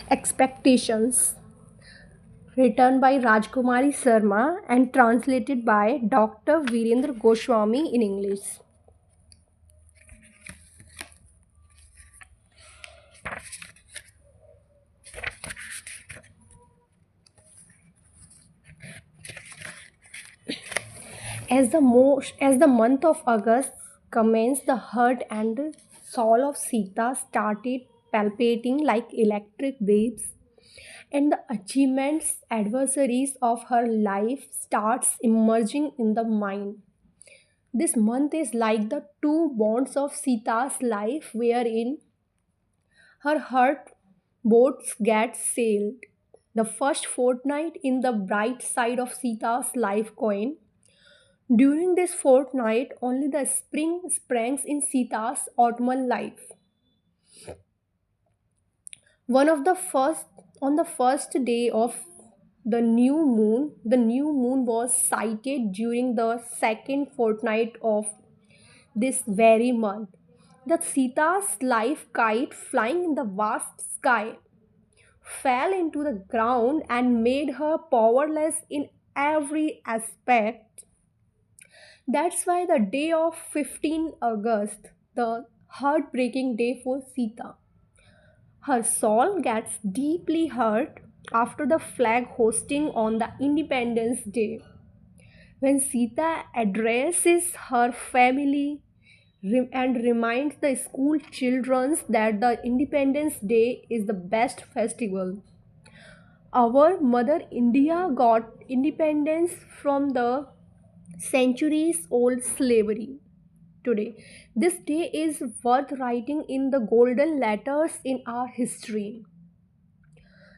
Expectations, written by Rajkumari Sharma and translated by Dr. Virendra Goswami in English. As the month of August commenced, the heart and soul of Sita started palpitating like electric waves, and the achievements, adversaries of her life starts emerging in the mind. This month is like the two bonds of Sita's life, wherein her heart boats get sailed. The first fortnight in the bright side of Sita's life coin. During this fortnight, only the spring springs in Sita's autumnal life. One of the first On the first day of the new moon was sighted during the second fortnight of this very month. The Sita's life kite flying in the vast sky fell into the ground and made her powerless in every aspect. That's why the day of 15 August, the heartbreaking day for Sita. Her soul gets deeply hurt after the flag hosting on the Independence Day. When Sita addresses her family and reminds the school children that the Independence Day is the best festival. Our mother India got independence from the centuries old slavery. Today, this day is worth writing in the golden letters in our history.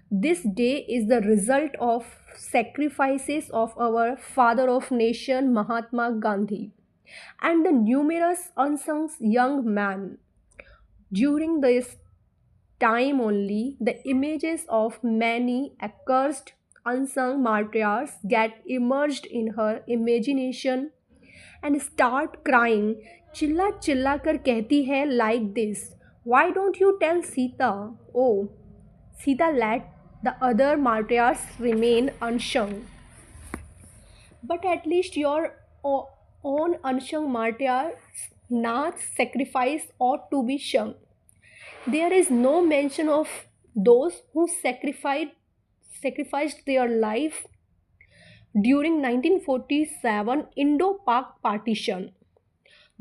This day is the result of sacrifices of our father of nation Mahatma Gandhi and the numerous unsung young men. During this time only, the images of many accursed unsung martyrs get emerged in her imagination and start crying. चिल्ला चिल्ला कर कहती है like this. Why don't you tell Sita? Oh, Sita let the other martyrs remain unsung. But at least your own unsung martyrs, Nath's sacrifice ought to be sung. There is no mention of those who sacrificed their life during 1947 Indo-Pak partition.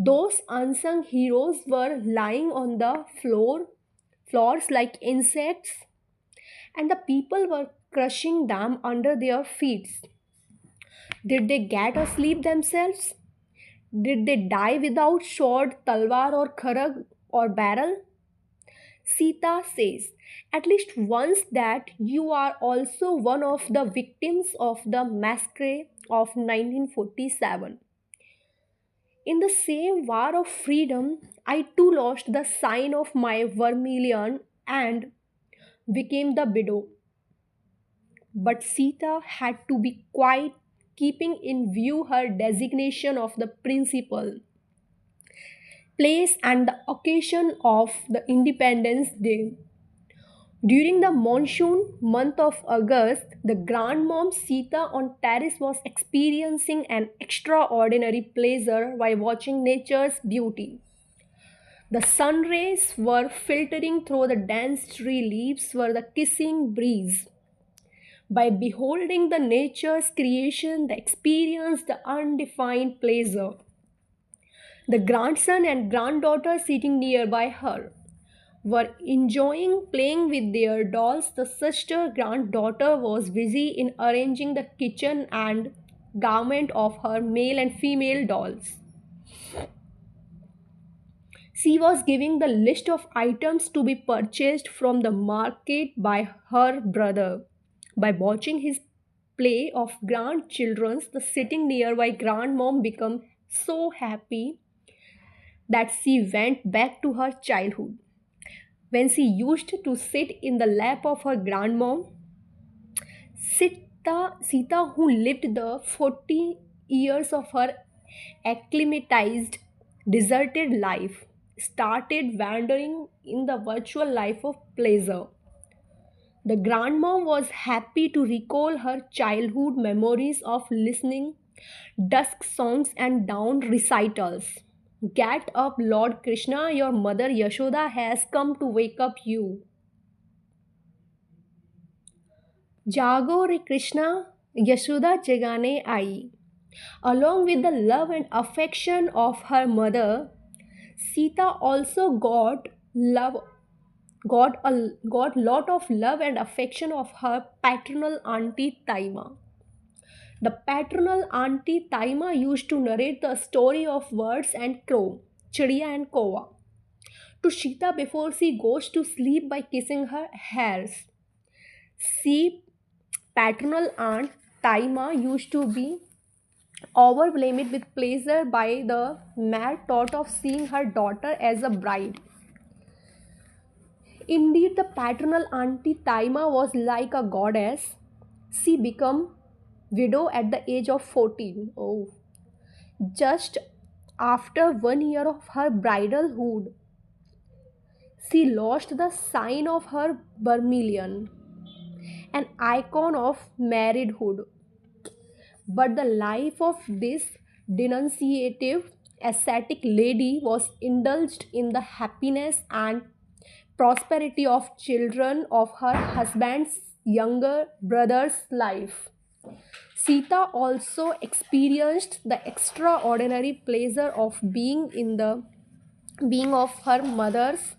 Those unsung heroes were lying on the floors like insects, and the people were crushing them under their feet. Did they get asleep themselves? Did they die without sword, talwar, or kharag or barrel? Sita says, at least once, that you are also one of the victims of the massacre of 1947. In the same war of freedom, I too lost the sign of my vermilion and became the widow. But Sita had to be quiet, keeping in view her designation of the principal place and the occasion of the Independence Day. During the monsoon month of August, the grandmom Sita on terrace was experiencing an extraordinary pleasure by watching nature's beauty. The sun rays were filtering through the dense tree leaves were the kissing breeze. By beholding the nature's creation, they experienced the undefined pleasure. The grandson and granddaughter sitting nearby her were enjoying playing with their dolls. The sister granddaughter was busy in arranging the kitchen and garment of her male and female dolls. She was giving the list of items to be purchased from the market by her brother. By watching his play of grandchildren, the sitting nearby grandmom became so happy that she went back to her childhood. When she used to sit in the lap of her grandmom, Sita, who lived the 40 years of her acclimatized, deserted life, started wandering in the virtual life of pleasure. The grandmom was happy to recall her childhood memories of listening dusk songs and dawn recitals. Get up, Lord Krishna, your mother Yashoda has come to wake up you. जागो रे कृष्णा यशोदा जगाने आई. Along with the love and affection of her mother, Sita also love got lot of love and affection of her paternal auntie Taima. The paternal auntie Taima used to narrate the story of birds and crow, chidiya and koa, to Sita before she goes to sleep by kissing her hairs. She paternal aunt Taima used to be overwhelmed with pleasure by the mad thought of seeing her daughter as a bride. Indeed, the paternal auntie Taima was like a goddess. She became widow at the age of 14. Oh, just after 1 year of her bridalhood, she lost the sign of her vermilion, an icon of marriedhood. But the life of this denunciative ascetic lady was indulged in the happiness and prosperity of children of her husband's younger brother's life. Sita also experienced the extraordinary pleasure of being of her mother's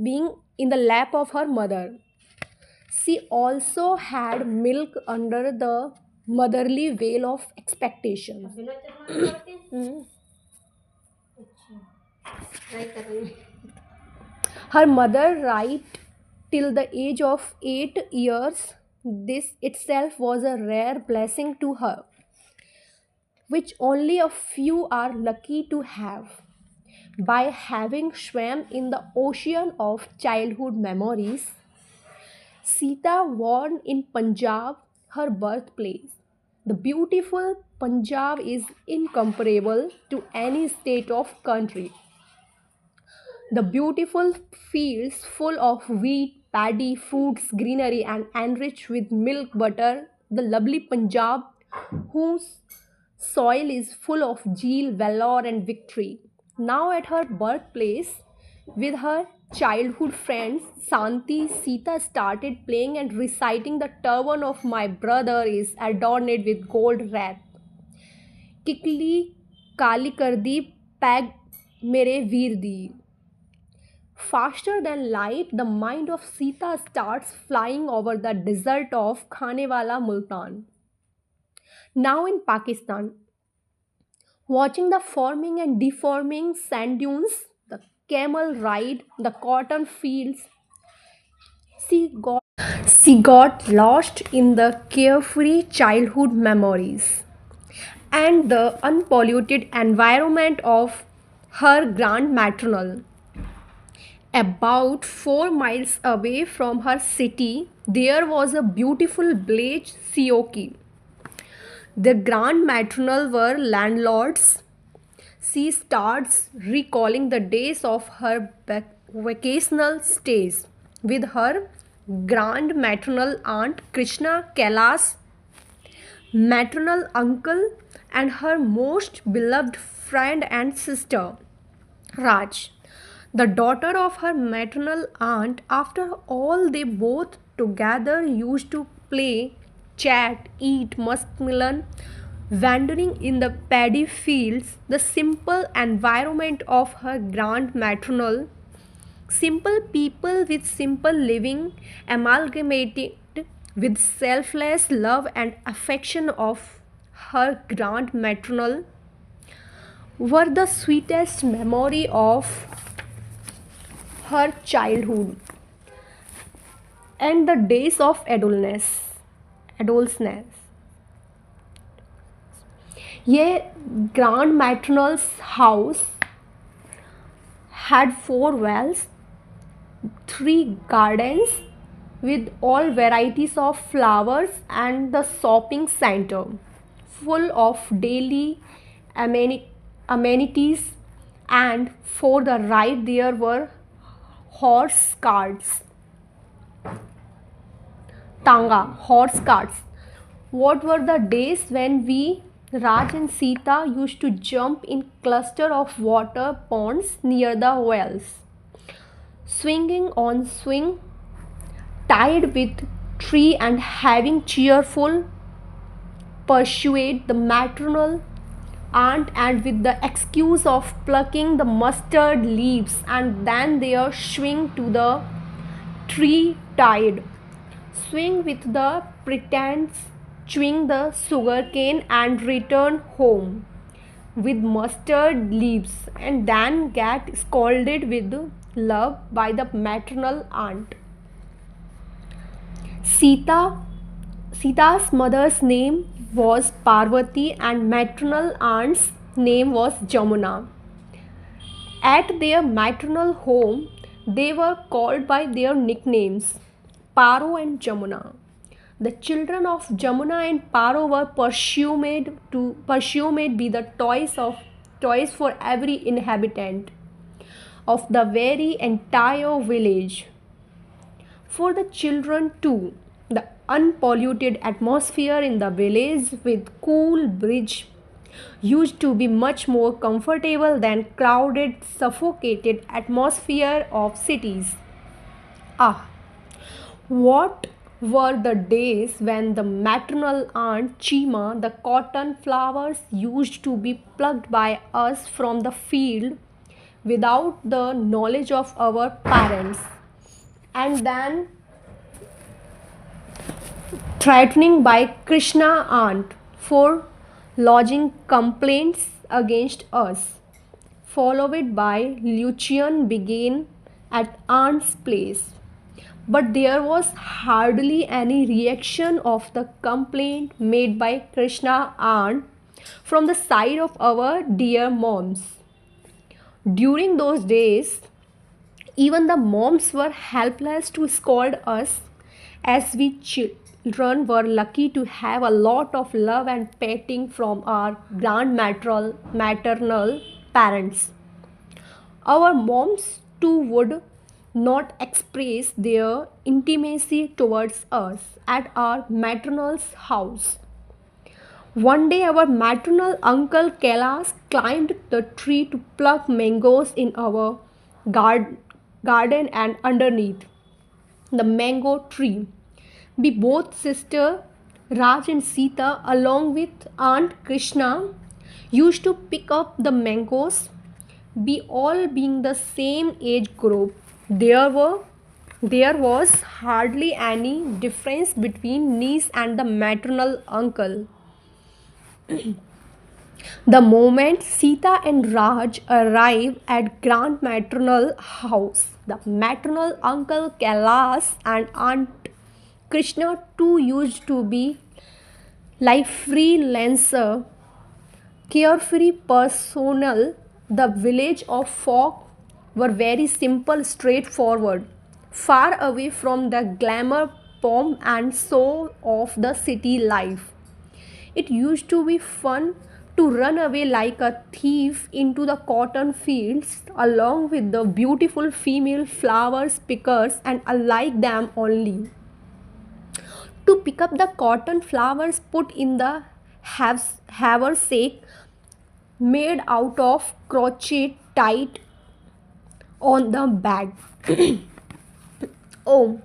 being in the lap of her mother. She also had milk under the motherly veil of expectations. Hmm. Her mother, right till the age of 8 years, this itself was a rare blessing to her, which only a few are lucky to have. By having swam in the ocean of childhood memories, Sita born in Punjab, her birthplace. The beautiful Punjab is incomparable to any state of country. The beautiful fields full of wheat, paddy, fruits, greenery, and enriched with milk butter, the lovely Punjab, whose soil is full of zeal, valor, and victory. Now at her birthplace, with her childhood friends, Santi, Sita started playing and reciting the turban of my brother is adorned with gold wreath. किकली काली कर दी peg मेरे वीर दी. Faster than light, the mind of Sita starts flying over the desert of Khanewala Multan. Now in Pakistan, watching the forming and deforming sand dunes, the camel ride, the cotton fields, she got, she got lost in the carefree childhood memories and the unpolluted environment of her grand maternal. About 4 miles away from her city, there was a beautiful village, Sioki. The grand maternal were landlords. She starts recalling the days of her vacational stays with her grand maternal aunt Krishna Kailas, maternal uncle, and her most beloved friend and sister, Raj, the daughter of her maternal aunt. After all, they both together used to play, chat, eat muskmelon, wandering in the paddy fields. The simple environment of her grand maternal, simple people with simple living, amalgamated with selfless love and affection of her grand maternal, were the sweetest memory of her childhood and the days of adolescence. ये grand maternal's house had 4 wells, 3 gardens with all varieties of flowers, and the shopping center full of daily amenities, and for the ride there were horse carts. Tanga, horse carts. What were the days when we, Raj and Sita, used to jump in cluster of water ponds near the wells, swinging on swing, tied with tree and having cheerful persuade the maternal aunt and with the excuse of plucking the mustard leaves and then there swing to the tree tied, swing with the pretense, chewing the sugar cane and return home with mustard leaves and then get scolded with love by the maternal aunt. Sita Sita's mother's name was Parvati and maternal aunt's name was Jamuna. At their maternal home, they were called by their nicknames Paro and Jamuna. The children of Jamuna and Paro were presumed be the toys for every inhabitant of the very entire village. For the children too, the unpolluted atmosphere in the village with cool breeze used to be much more comfortable than crowded, suffocated atmosphere of cities. Ah, what were the days when the maternal aunt Chima, the cotton flowers used to be plucked by us from the field without the knowledge of our parents and then threatening by Krishna aunt for lodging complaints against us, followed by Lucian began at aunt's place. But there was hardly any reaction of the complaint made by Krishna aunt from the side of our dear moms. During those days, even the moms were helpless to scold us as we children were lucky to have a lot of love and petting from our grandmaternal maternal parents. Our moms too would not express their intimacy towards us at our maternal's house. One day, our maternal uncle Kailas climbed the tree to pluck mangoes in our garden and underneath the mango tree. We both sister Raj and Sita along with Aunt Krishna used to pick up the mangoes. We all being the same age group. There was hardly any difference between niece and the maternal uncle. The moment Sita and Raj arrive at grand maternal house, the maternal uncle Kailas and Aunt Krishna too used to be like freelancer, carefree personnel. The village of folk were very simple, straightforward, far away from the glamour, pomp and show of the city life. It used to be fun to run away like a thief into the cotton fields along with the beautiful female flowers pickers and alike them only. To pick up the cotton flowers put in the haversack made out of crochet tied on the bag. Oh,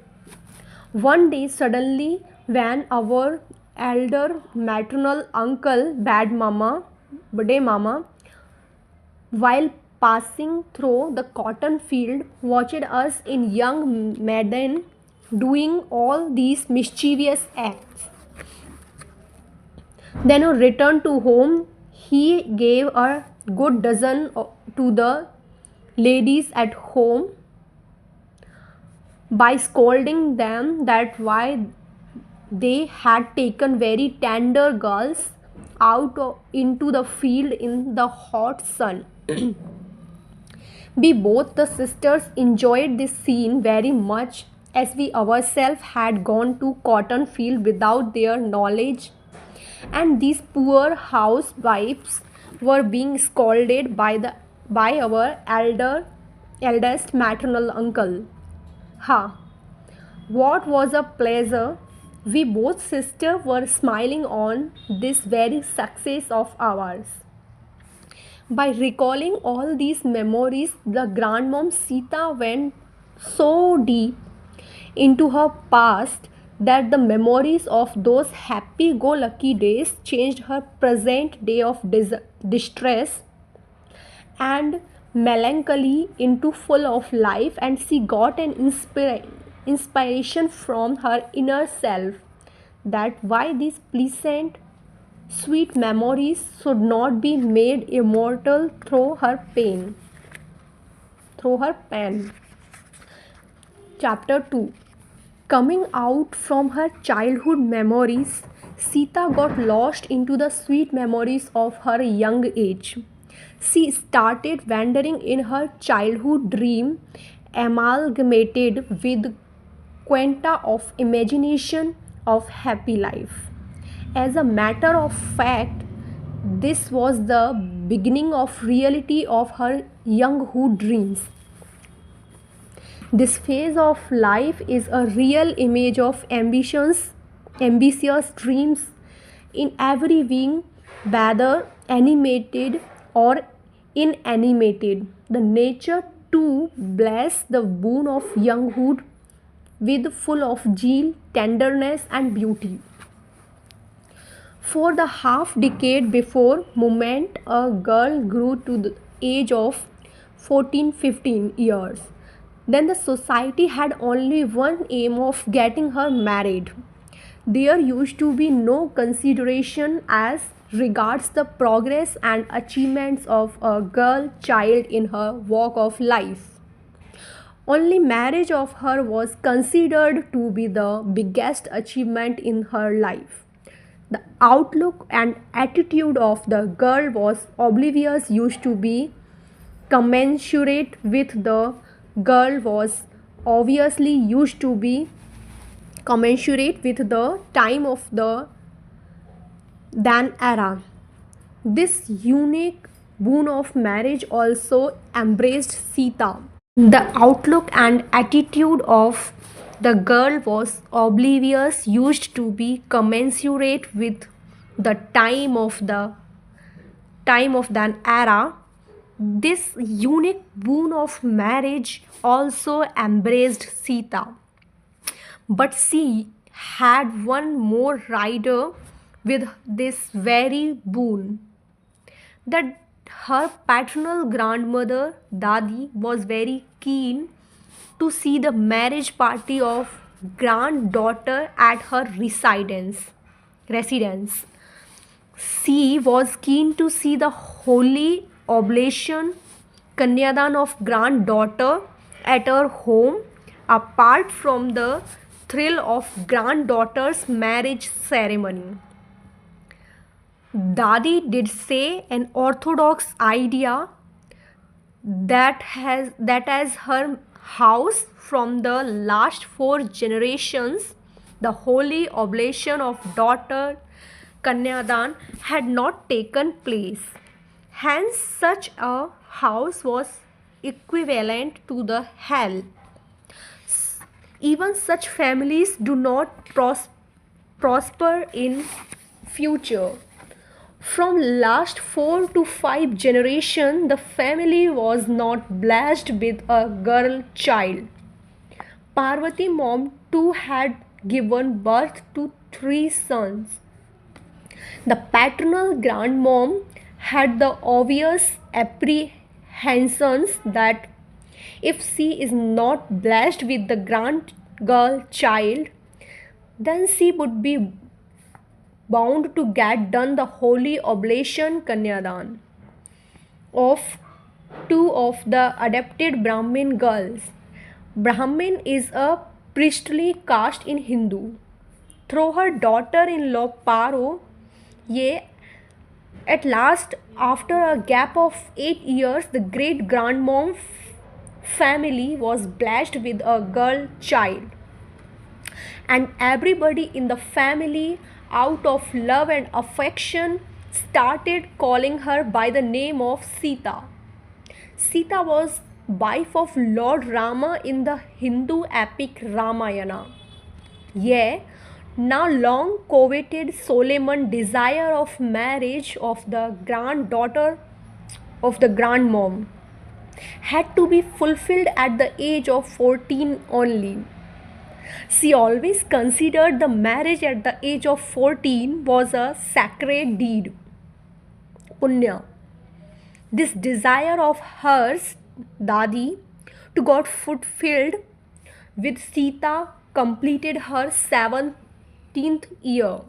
one day suddenly when our elder maternal uncle Bade Mama, while passing through the cotton field, watched us in young maiden doing all these mischievous acts. Then on return to home, he gave a good dozen to the ladies at home by scolding them that why they had taken very tender girls into the field in the hot sun. We both the sisters enjoyed this scene very much as we ourselves had gone to cotton field without their knowledge and these poor housewives were being scolded by our eldest maternal uncle. Ha! What was a pleasure We both sisters were smiling on this very success of ours. By recalling all these memories, the grandmom Sita went so deep into her past that the memories of those happy go lucky days changed her present day of distress and melancholy into full of life, and she got an inspiration from her inner self that why these pleasant sweet memories should not be made immortal through her pen. Chapter 2. Coming out from her childhood memories, Sita got lost into the sweet memories of her young age. She started wandering in her childhood dream, amalgamated with quanta of imagination of happy life. As a matter of fact, this was the beginning of reality of her younghood dreams. This phase of life is a real image of ambitious dreams in every being, whether animated or inanimated. The nature too bless the boon of younghood with full of zeal, tenderness, and beauty. For the half decade before moment a girl grew to the age of 14-15 years, then the society had only one aim of getting her married. There used to be no consideration as regards the progress and achievements of a girl child in her walk of life. Only marriage of her was considered to be the biggest achievement in her life. The outlook and attitude of the girl was oblivious used to be commensurate with the girl was obviously used to be commensurate with the time of the then era. This unique boon of marriage also embraced Sita. The outlook and attitude of the girl was oblivious used to be commensurate with the time of that era. This unique boon of marriage also embraced Sita. But she had one more rider with this very boon, that her paternal grandmother Dadi was very keen to see the marriage party of granddaughter at her residence. She was keen to see the holy oblation Kanyadan of granddaughter at her home, apart from the thrill of granddaughter's marriage ceremony. Dadi did say an orthodox idea that as her house from the last 4 generations, the holy oblation of daughter Kanyadan had not taken place. Hence, such a house was equivalent to the hell. Even such families do not prosper in future. From last 4 to 5 generations, the family was not blessed with a girl child. Parvati mom too had given birth to 3 sons. The paternal grandmom had the obvious apprehensions that if she is not blessed with the grand girl child, then she would be bound to get done the holy oblation Kanyadan of 2 of the adopted Brahmin girls. Brahmin is a priestly caste in Hindu. Through her daughter-in-law Paro, at last, after a gap of 8 years, the great grandmom family was blessed with a girl child. And everybody in the family, out of love and affection, started calling her by the name of Sita. Sita was wife of Lord Rama in the Hindu epic Ramayana. Yeah, Now long coveted Solomon desire of marriage of the granddaughter of the grandmom had to be fulfilled at the age of 14 only. She always considered the marriage at the age of 14 was a sacred deed, punya. This desire of hers, Dadi, to got fulfilled with Sita completed her 17th year.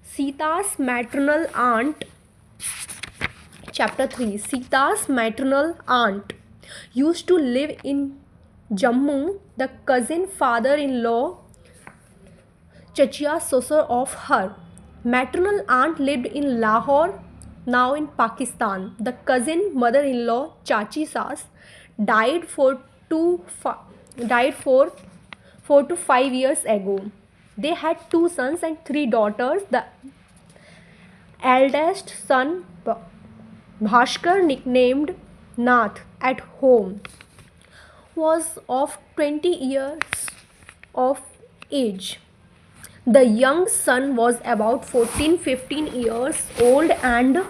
Sita's maternal aunt, chapter 3, Sita's maternal aunt used to live in Jammu. The cousin father-in-law, Chachia Sosur of her maternal aunt lived in Lahore, now in Pakistan. The cousin mother-in-law, Chachi Sas, died died for 4 to 5 years ago. They had two sons and three daughters. The eldest son, Bhaskar, nicknamed Nath at home, was of 20 years of age. The young son was about 14-15 years old, and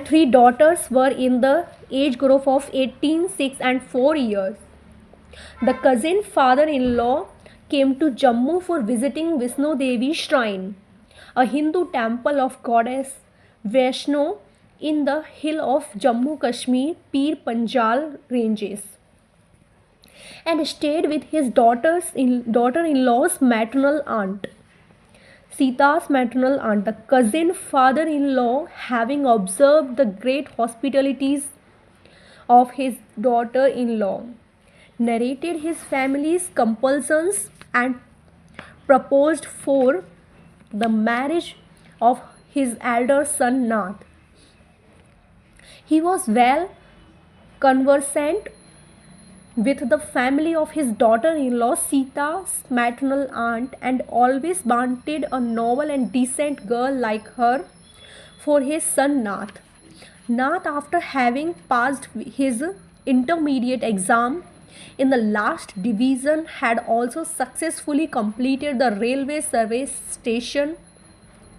three daughters were in the age group of 18, 6 and 4 years. The cousin father-in-law came to Jammu for visiting Vishnu Devi shrine, a Hindu temple of goddess Vaishno in the hill of Jammu Kashmir Pir Panjal ranges, and stayed with his daughter-in-law's maternal aunt. Sita's maternal aunt, the cousin father-in-law, having observed the great hospitalities of his daughter-in-law, narrated his family's compulsions and proposed for the marriage of his elder son Nath. He was well conversant with the family of his daughter-in-law, Sita's maternal aunt, and always wanted a noble and decent girl like her for his son Nath. Nath, after having passed his intermediate exam in the last division, had also successfully completed the railway service station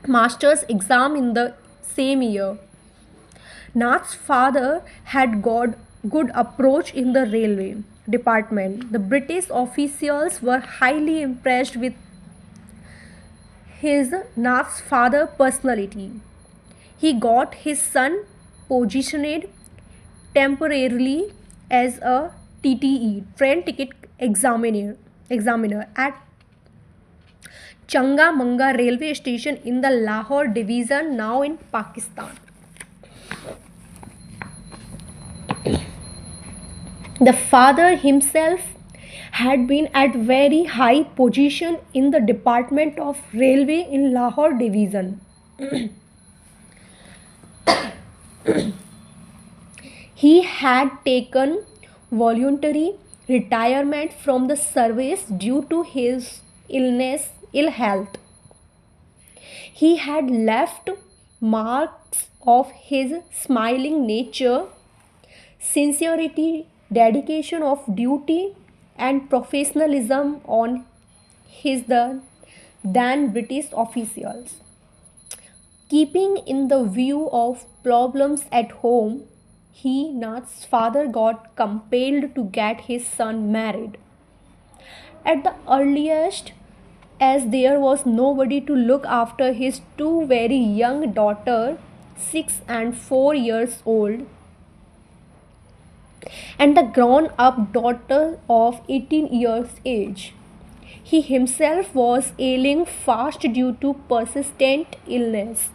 master's exam in the same year. Nath's father had got good approach in the railway department. The British officials were highly impressed with his Nath's father personality. He got his son positioned temporarily as a TTE, train ticket examiner at Changamanga railway station in the Lahore division, now in Pakistan. The father himself had been at very high position in the department of railway in Lahore division. He had taken voluntary retirement from the service due to his ill health. He had left marks of his smiling nature, sincerity, dedication of duty and professionalism on his then British officials. Keeping in the view of problems at home, Nath's father, got compelled to get his son married at the earliest, as there was nobody to look after his two very young daughters, 6 and 4 years old, and the grown-up daughter of 18 years age. He himself was ailing fast due to persistent illness.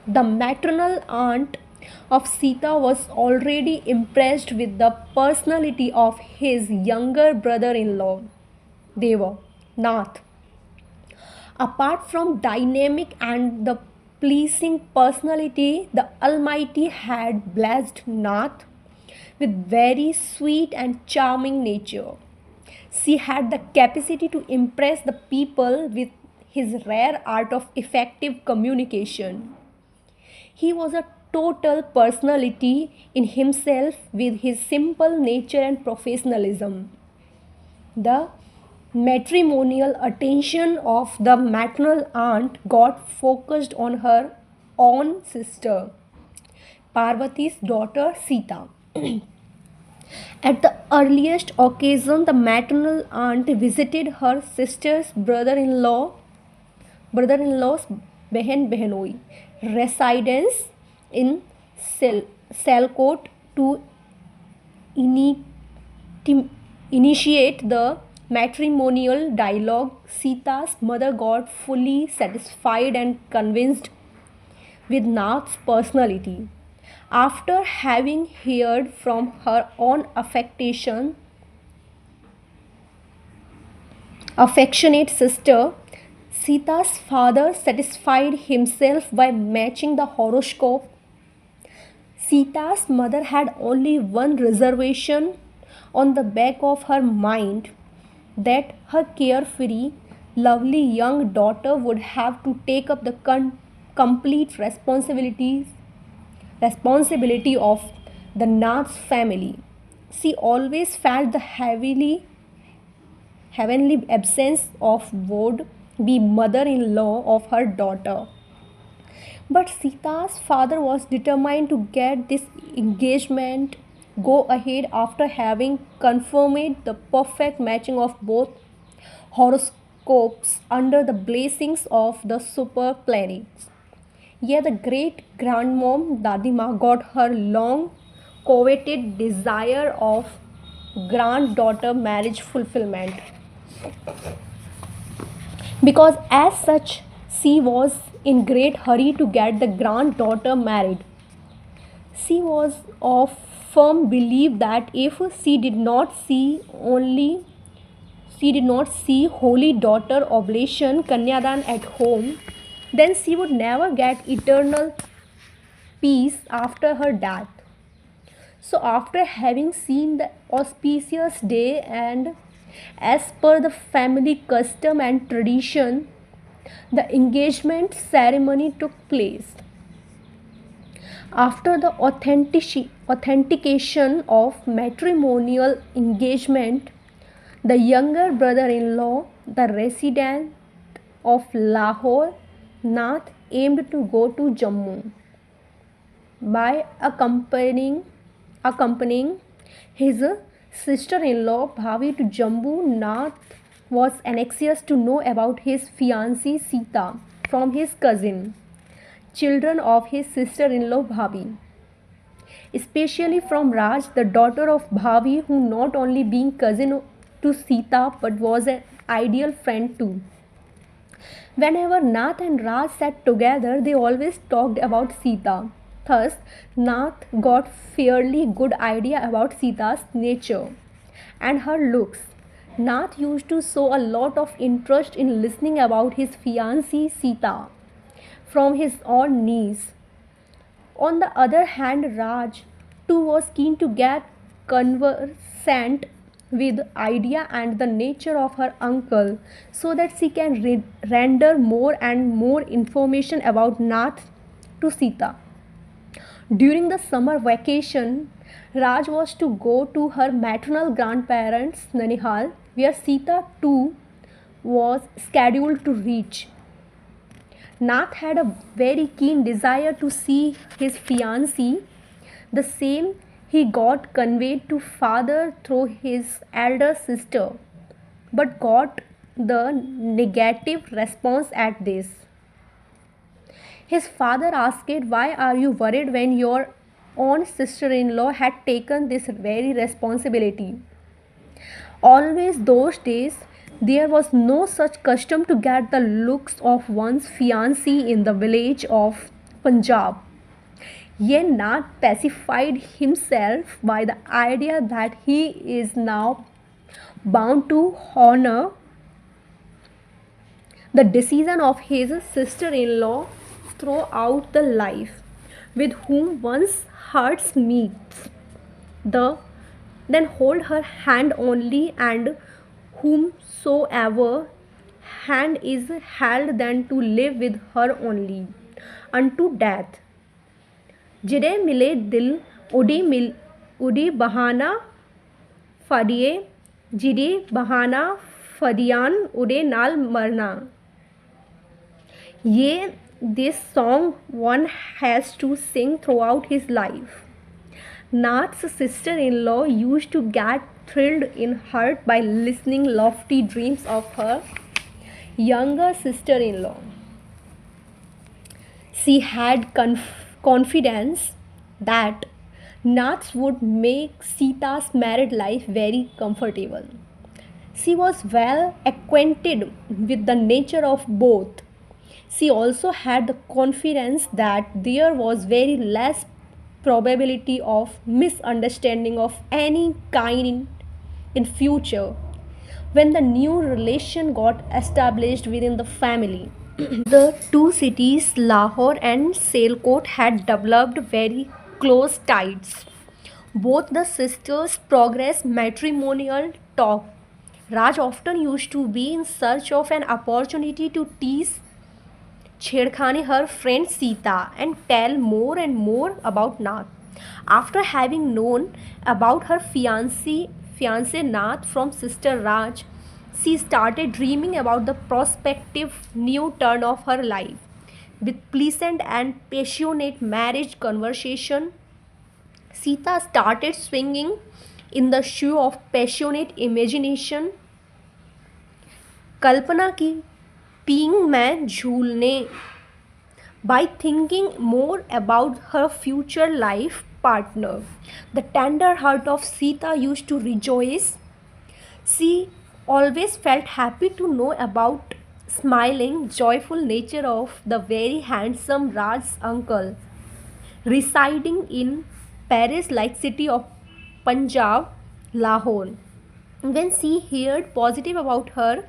The maternal aunt of Sita was already impressed with the personality of his younger brother-in-law, Deva, Nath. Apart from dynamic and the pleasing personality, the Almighty had blessed Nath with very sweet and charming nature. She had the capacity to impress the people with his rare art of effective communication. He was a total personality in himself with his simple nature and professionalism. The matrimonial attention of the maternal aunt got focused on her own sister, Parvati's daughter Sita. At the earliest occasion, the maternal aunt visited her sister's brother-in-law's behenoi residence in Salkot to ini- initiate the matrimonial dialogue. Sita's mother got fully satisfied and convinced with Nath's personality. After having heard from her own affectionate sister, Sita's father satisfied himself by matching the horoscope. Sita's mother had only one reservation on the back of her mind, that her carefree, lovely young daughter would have to take up the complete responsibility of the Nath's family. She always felt the heavenly absence of would be mother-in-law of her daughter. But Sita's father was determined to get this engagement go ahead after having confirmed the perfect matching of both horoscopes under the blessings of the super planets. Yet the great grandmom Dadima got her long coveted desire of granddaughter marriage fulfillment. Because as such, she was in great hurry to get the granddaughter married. She was of firm belief that if she did not see holy daughter oblation Kanyadan at home, then she would never get eternal peace after her death. So, after having seen the auspicious day and as per the family custom and tradition, the engagement ceremony took place. After the authentication of matrimonial engagement, the younger brother-in-law, the resident of Lahore, Nath, aimed to go to Jammu. By accompanying his sister-in-law Bhavi to Jammu, Nath was anxious to know about his fiancée Sita from his cousin, children of his sister-in-law Bhavi, especially from Raj, the daughter of Bhavi, who not only being cousin to Sita but was an ideal friend too. Whenever Nath and Raj sat together, they always talked about Sita. Thus, Nath got fairly good idea about Sita's nature and her looks. Nath used to show a lot of interest in listening about his fiancée Sita from his own niece. On the other hand, Raj too was keen to get conversant with idea and the nature of her uncle so that she can render more and more information about Nath to Sita. During the summer vacation, Raj was to go to her maternal grandparents' Nanihal, where Sita too was scheduled to reach. Nath had a very keen desire to see his fiancée. The same he got conveyed to father through his elder sister, but got the negative response at this. His father asked, "Why are you worried when your own sister-in-law had taken this very responsibility?" Always those days, there was no such custom to get the looks of one's fiancée in the village of Punjab. Yet Nath pacified himself by the idea that he is now bound to honor the decision of his sister-in-law throughout the life, with whom one's hearts meets. The then hold her hand only, and whomsoever hand is held, then to live with her only unto death. Jide mile dil udi bahana fadiye, jide bahana फदियान उड़े नाल मरना. ये this song one has to sing throughout his life. Nath's sister-in-law used to get thrilled in heart by listening lofty dreams of her younger sister-in-law. She had confidence that Nath would make Sita's married life very comfortable. She was well acquainted with the nature of both. She also had the confidence that there was very less probability of misunderstanding of any kind in future when the new relation got established within the family. The two cities, Lahore and Sialkot, had developed very close ties. Both the sisters progressed matrimonial talk. Raj often used to be in search of an opportunity to tease Chedkhani her friend Sita and tell more and more about Nath. After having known about her fiance Nath from sister Raj, she started dreaming about the prospective new turn of her life. With pleasant and passionate marriage conversation, Sita started swinging in the shoe of passionate imagination. कल्पना की peeing में झूलने. By thinking more about her future life partner, the tender heart of Sita used to rejoice. She always felt happy to know about smiling, joyful nature of the very handsome Raj's uncle, residing in Paris-like city of Punjab, Lahore. When she heard positive about her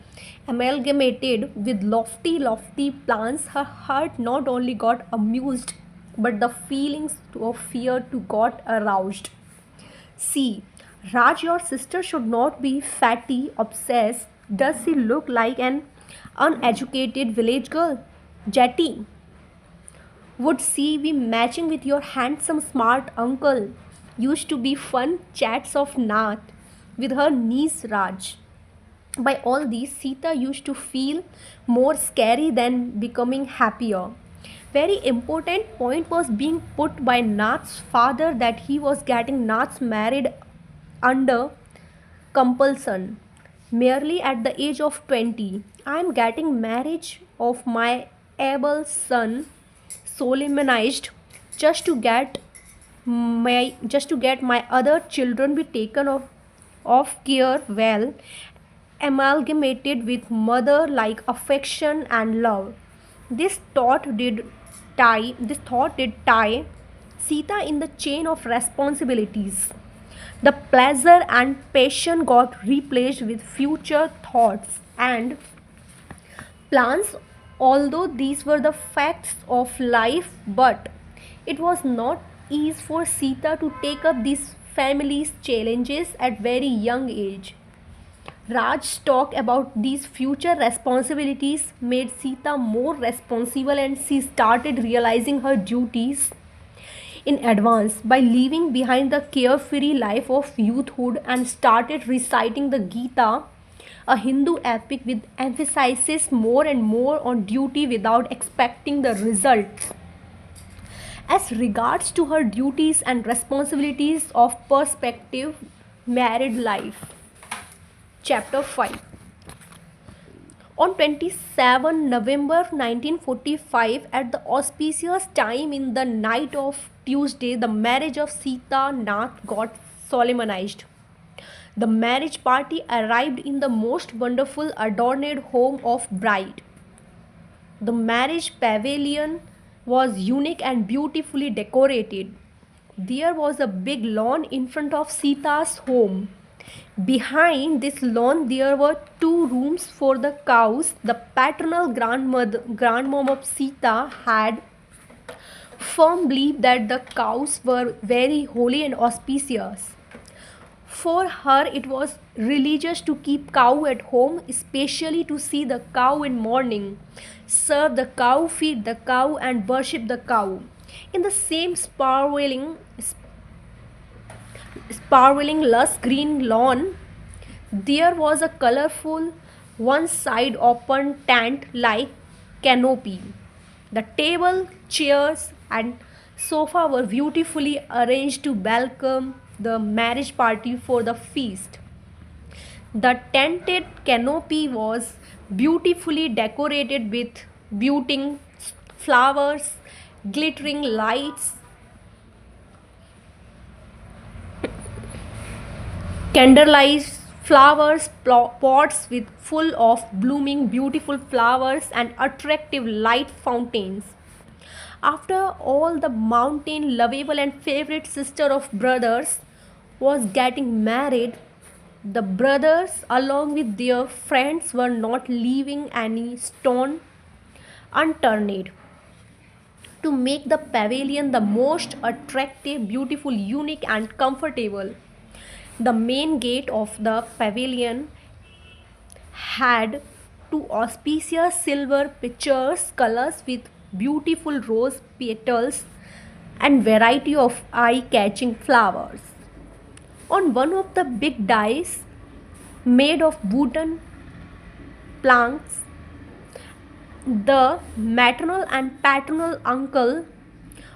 amalgamated with lofty plans, her heart not only got amused, but the feelings of fear too got aroused. See, Raj, your sister should not be fatty, obsessed. Does she look like an uneducated village girl? Jetty. Would she be matching with your handsome smart uncle? Used to be fun chats of Nath with her niece Raj. By all these, Sita used to feel more scary than becoming happier. Very important point was being put by Nath's father that he was getting Nath married under compulsion, merely at the age of 20. I am getting marriage of my able son solemnized just to get my other children be taken of care well, amalgamated with mother like affection and love. This thought did tie Sita in the chain of responsibilities. The pleasure and passion got replaced with future thoughts and plans, although these were the facts of life, but it was not easy for Sita to take up these family's challenges at very young age. Raj's talk about these future responsibilities made Sita more responsible and she started realizing her duties in advance by leaving behind the carefree life of youthhood and started reciting the Gita, a Hindu epic with emphasis more and more on duty without expecting the results. As regards to her duties and responsibilities of prospective married life. Chapter 5. On 27 November 1945, at the auspicious time in the night of Tuesday, the marriage of Sita Nath got solemnized. The marriage party arrived in the most wonderful adorned home of bride. The marriage pavilion was unique and beautifully decorated. There was a big lawn in front of Sita's home. Behind this lawn there were two rooms for the cows. The paternal grandmom of Sita had firm belief that the cows were very holy and auspicious. For her it was religious to keep cow at home, especially to see the cow in morning, serve the cow, feed the cow and worship the cow. In the same sparkling lush green lawn, there was a colorful one side open tent like canopy. The table, chairs, and sofa were beautifully arranged to welcome the marriage party for the feast. The tented canopy was beautifully decorated with beautiful flowers, glittering lights, candlelight flowers, pots with full of blooming beautiful flowers and attractive light fountains. After all, the mountain lovable and favorite sister of brothers was getting married. The brothers, along with their friends, were not leaving any stone unturned to make the pavilion the most attractive, beautiful, unique, and comfortable. The main gate of the pavilion had two auspicious silver pitchers colors with beautiful rose petals and variety of eye-catching flowers. On one of the big dice made of wooden planks, the maternal and paternal uncle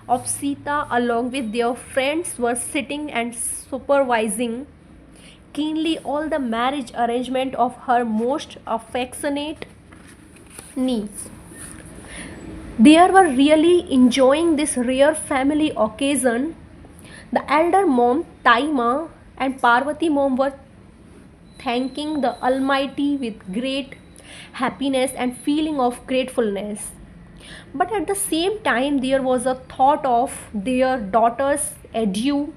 of Sita, along with their friends, were sitting and supervising keenly all the marriage arrangement of her most affectionate niece. They were really enjoying this rare family occasion. The elder mom, Taima, and Parvati mom were thanking the Almighty with great happiness and feeling of gratefulness. But at the same time, there was a thought of their daughter's adieu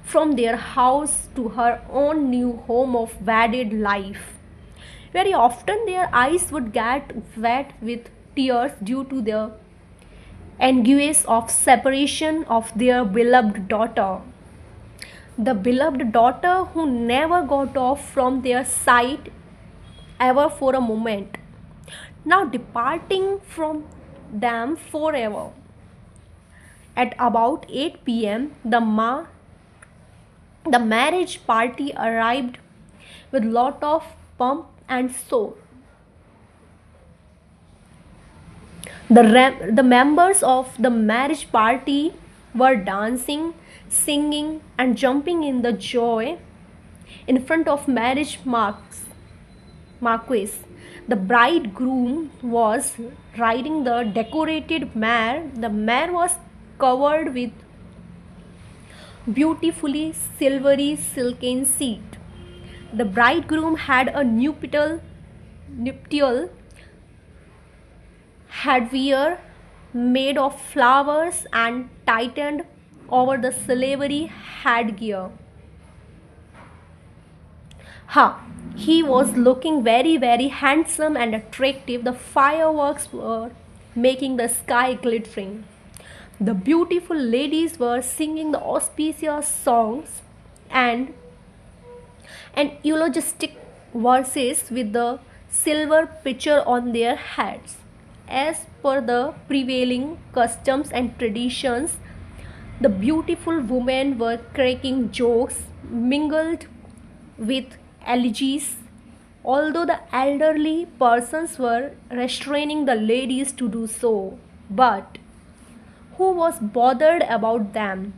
from their house to her own new home of wedded life. Very often, their eyes would get wet with tears due to the anguish of separation of their beloved daughter. The beloved daughter who never got off from their sight ever for a moment, now departing from them forever. At about 8 p.m., the marriage party arrived with lot of pomp and show. The members of the marriage party were dancing, singing, and jumping in the joy in front of marquis. The bridegroom was riding the decorated mare. The mare was covered with beautifully silvery silken seat. The bridegroom had a nuptial headwear made of flowers and tightened over the silvery headgear. He was looking very, very handsome and attractive. The fireworks were making the sky glittering. The beautiful ladies were singing the auspicious songs and eulogistic verses with the silver pitcher on their heads. As per the prevailing customs and traditions, the beautiful women were cracking jokes mingled with elegies, although the elderly persons were restraining the ladies to do so. But who was bothered about them?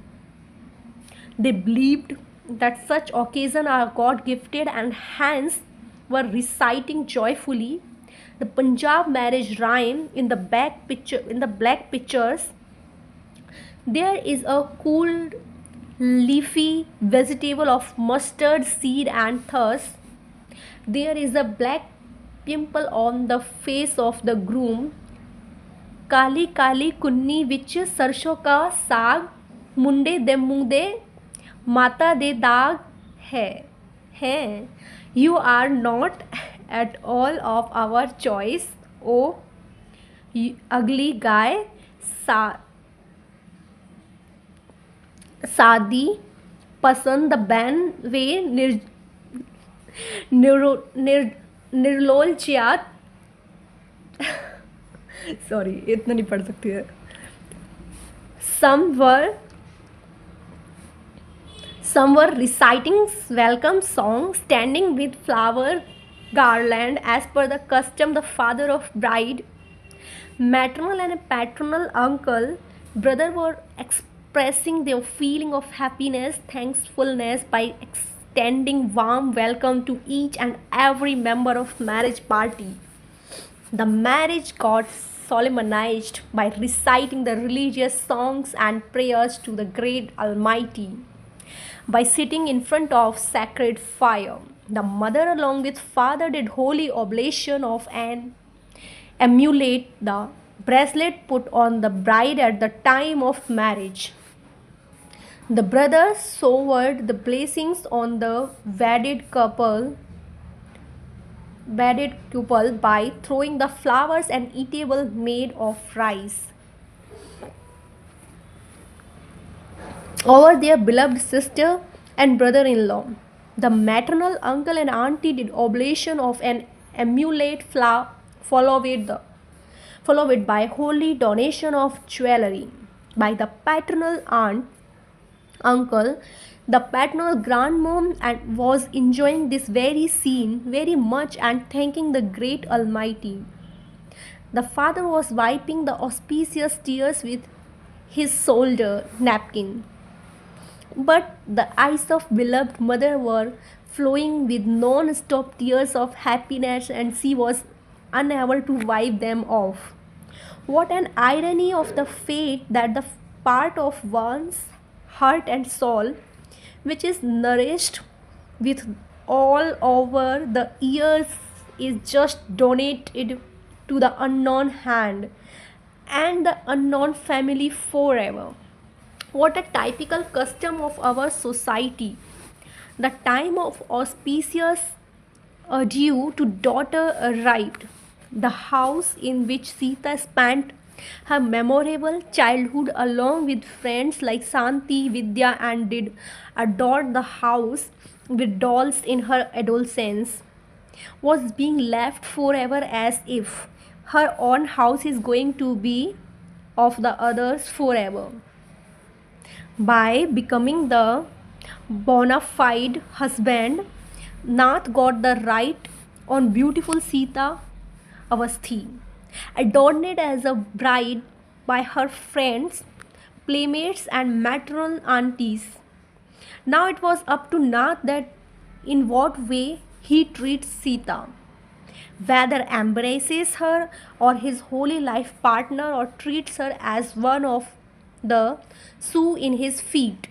They believed that such occasions are God gifted and hence were reciting joyfully the Punjab marriage rhyme in the black pictures. There is a cool leafy vegetable of mustard seed and thus there is a black pimple on the face of the groom. Kali Kali कुन्नी विच सरसों का साग मुंडे दे मुंडे माता दे दाग है you are not at all of our choice O ugly guy शादी पसंद ban वे निर्लोलचियात sorry इतना नहीं पढ़ सकती है some were reciting welcome song standing with flower garland. As per the custom, the father of bride, maternal and a paternal uncle, brother were expressing their feeling of happiness, thankfulness by extending warm welcome to each and every member of marriage party. The marriage got solemnized by reciting the religious songs and prayers to the great Almighty. By sitting in front of sacred fire, the mother along with father did holy oblation of an amulet, the bracelet put on the bride at the time of marriage. The brothers showered the blessings on the wedded couple by throwing the flowers and eatable made of rice over their beloved sister and brother-in-law. The maternal uncle and auntie did oblation of an amulet followed, followed by holy donation of jewelry. By the paternal uncle, the paternal grandmom and was enjoying this very scene very much and thanking the great Almighty. The father was wiping the auspicious tears with his shoulder napkin. But the eyes of beloved mother were flowing with non-stop tears of happiness and she was unable to wipe them off. What an irony of the fate that the part of one's heart and soul which is nourished with all over the years is just donated to the unknown hand and the unknown family forever. What a typical custom of our society. The time of auspicious due to daughter arrived. The house in which Sita spent her memorable childhood along with friends like Santi, Vidya and did adore the house with dolls in her adolescence was being left forever as if her own house is going to be of the others forever. By becoming the bona fide husband, Nath got the right on beautiful Sita Avasthi, adorned as a bride by her friends, playmates, and maternal aunties. Now it was up to Nath that in what way he treats Sita, whether embraces her or his holy life partner or treats her as one of the shoe in his feet.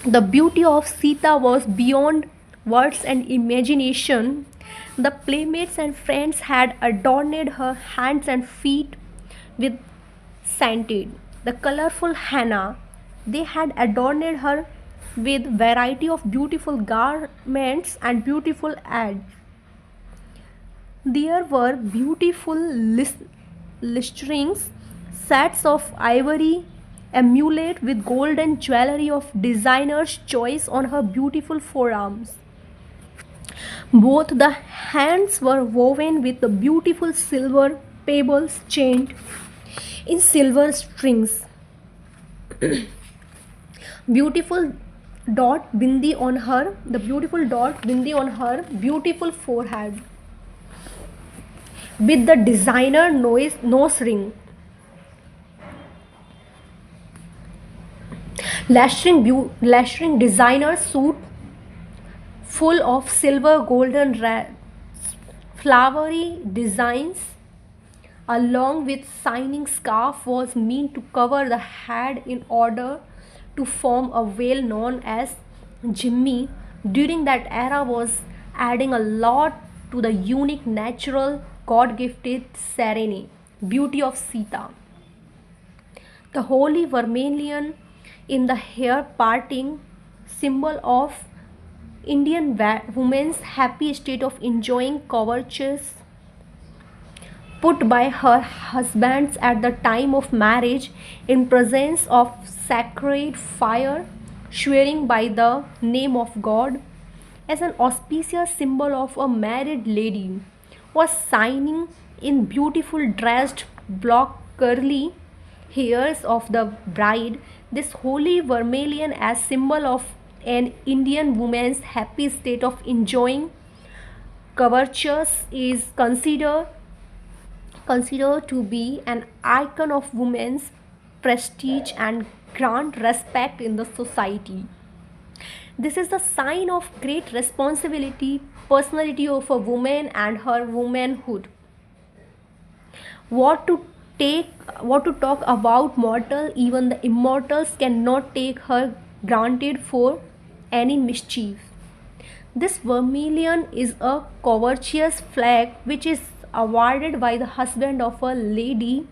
The beauty of Sita was beyond words and imagination. The playmates and friends had adorned her hands and feet with scented, the colorful henna. They had adorned her with variety of beautiful garments and beautiful ads. There were beautiful listerings, sets of ivory, amulet with golden jewelry of designer's choice on her beautiful forearms. Both the hands were woven with the beautiful silver pebbles chained in silver strings. Beautiful beautiful dot bindi on her beautiful forehead with the designer nose ring. Lashing designer suit full of silver golden flowery designs along with shining scarf was meant to cover the head in order to form a veil known as Jimmy. During that era was adding a lot to the unique natural God-gifted serene beauty of Sita. The holy vermilion in the hair parting, symbol of Indian woman's happy state of enjoying covertures put by her husbands at the time of marriage in presence of sacred fire, swearing by the name of God as an auspicious symbol of a married lady, was shining in beautiful dressed block curly hairs of the bride. This holy vermilion as symbol of an Indian woman's happy state of enjoying Covertures is considered to be an icon of women's prestige and grand respect in the society. This is the sign of great responsibility, personality of a woman and her womanhood. What to what to talk about mortal, even the immortals cannot take her granted for any mischief. This vermilion is a coverteous flag which is awarded by the husband of a lady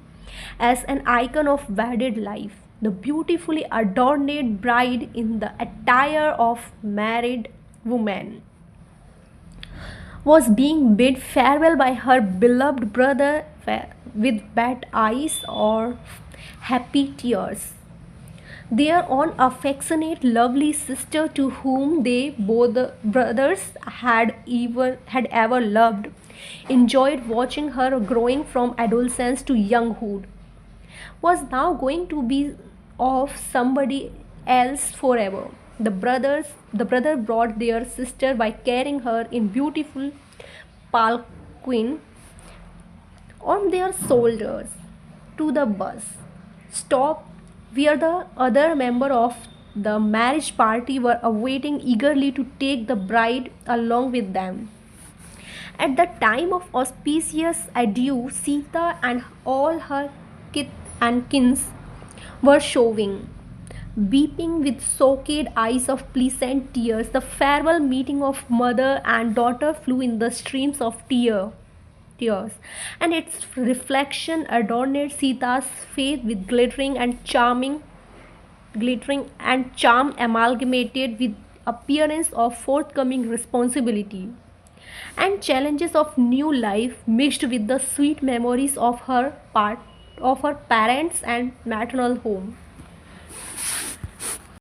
as an icon of wedded life. The beautifully adorned bride in the attire of married woman was being bid farewell by her beloved brother with bad eyes or happy tears. Their own affectionate, lovely sister, to whom they both brothers had ever loved, enjoyed watching her growing from adolescence to younghood, was now going to be of somebody else forever. The brother brought their sister by carrying her in beautiful palanquin on their shoulders to the bus stop where the other member of the marriage party were awaiting eagerly to take the bride along with them. At the time of auspicious adieu, Sita and all her kith and kins were showing, weeping with soaked eyes of pleasant tears. The farewell meeting of mother and daughter flew in the streams of tears, and its reflection adorned Sita's face with glittering and charm amalgamated with appearance of forthcoming responsibility and challenges of new life mixed with the sweet memories of her parents and maternal home.